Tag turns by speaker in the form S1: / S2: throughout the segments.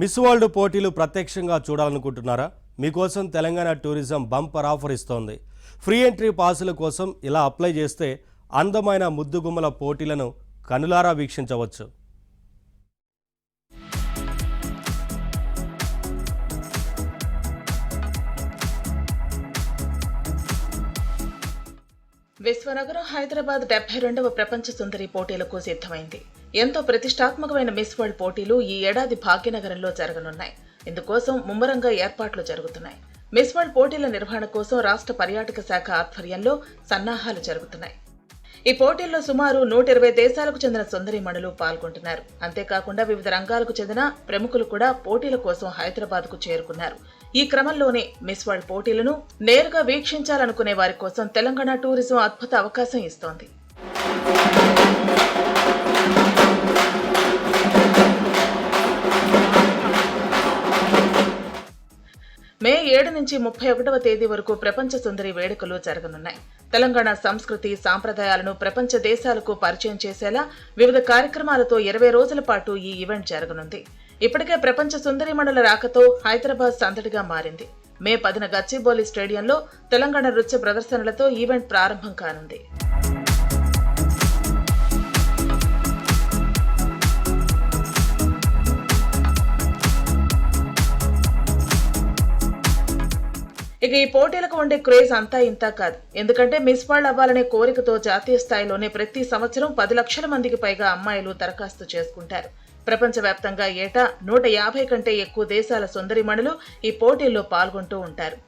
S1: Miss world పోటీలు ప్రత్యక్షంగా చూడాలనుకుంటున్నారా? మీకోసం తెలంగాణ టూరిజం బంపర్ ఆఫర్ ఇస్తోంది. ఫ్రీ ఎంట్రీ పాసుల కోసం ఇలా అప్లై చేస్తే అందమైన ముద్దుగుమ్మల పోటీలను కనులారా వీక్షించవచ్చు.
S2: విశ్వనగరం హైదరాబాద్ 72వ ప్రపంచ సుందరి పోటీలకు సిద్ధమైంది. ఎంతో ప్రతిష్టాత్మకమైన మిస్ వరల్డ్ పోటీలు ఈ ఏడాది భాగ్యనగరంలో జరగనున్నాయి. ఇందుకోసం ముమ్మరంగా ఏర్పాట్లు జరుగుతున్నాయి. మిస్ వరల్డ్ పోటీల నిర్వహణ కోసం రాష్ట్ర పర్యాటక శాఖ ఆధ్వర్యంలో సన్నాహాలు జరుగుతున్నాయి. ఈ పోటీల్లో సుమారు 120 దేశాలకు చెందిన సుందరీమణులు పాల్గొంటున్నారు. అంతేకాకుండా వివిధ రంగాలకు చెందిన ప్రముఖులు కూడా పోటీల కోసం హైదరాబాద్ కు చేరుకున్నారు. ఈ క్రమంలోనే మిస్ వరల్డ్ పోటీలను నేరుగా వీక్షించాలనుకునే వారి కోసం తెలంగాణ టూరిజం అద్భుత అవకాశం ఇస్తోంది. మే 7 నుంచి 31వ తేదీ వరకు ప్రపంచ సుందరి వేడుకలు జరగనున్నాయి. తెలంగాణ సంస్కృతి సాంప్రదాయాలను ప్రపంచ దేశాలకు పరిచయం చేసేలా వివిధ కార్యక్రమాలతో 20 రోజుల పాటు ఈ ఈవెంట్ జరగనుంది. ఇప్పటికే ప్రపంచ సుందరీమణుల రాకతో హైదరాబాద్ సందడిగా మారింది. మే 10న గచ్చిబౌలి స్టేడియంలో తెలంగాణ నృత్య ప్రదర్శనలతో ఈవెంట్ ప్రారంభం కానుంది. ఇక ఈ పోటీలకు ఉండే క్రేజ్ అంతా ఇంతా కాదు. ఎందుకంటే మిస్ వరల్డ్ అవ్వాలనే కోరికతో జాతీయ స్థాయిలోనే ప్రతి సంవత్సరం 10 లక్షల మందికి పైగా అమ్మాయిలు దరఖాస్తు చేసుకుంటారు. ప్రపంచవ్యాప్తంగా ఏటా 150 కంటే ఎక్కువ దేశాల సుందరీమణులు ఈ పోటీల్లో పాల్గొంటూ ఉంటారు.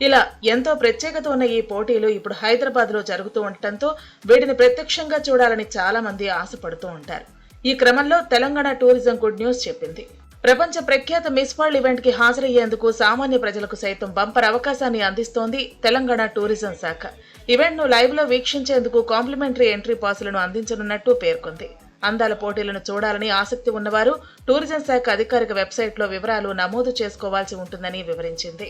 S2: ఇలా ఎంతో ప్రత్యేకత ఉన్న ఈ పోటీలు ఇప్పుడు హైదరాబాద్ లో జరుగుతూ ఉండటంతో వీటిని ప్రత్యక్షంగా చూడాలని చాలా మంది ఆశపడుతూ ఉంటారు. ఈ క్రమంలో తెలంగాణ టూరిజం గుడ్ న్యూస్ చెప్పింది. ప్రపంచ ప్రఖ్యాత మిస్ వరల్డ్ ఈవెంట్ కి హాజరయ్యేందుకు సామాన్య ప్రజలకు సైతం బంపర్ అవకాశాన్ని అందిస్తోంది తెలంగాణ టూరిజం శాఖ. ఈవెంట్ ను లైవ్ లో వీక్షించేందుకు కాంప్లిమెంటరీ ఎంట్రీ పాసులను అందించనున్నట్టు పేర్కొంది. అందాల పోటీలను చూడాలని ఆసక్తి ఉన్నవారు టూరిజం శాఖ అధికారిక వెబ్సైట్ లో వివరాలు నమోదు చేసుకోవాల్సి ఉంటుందని వివరించింది.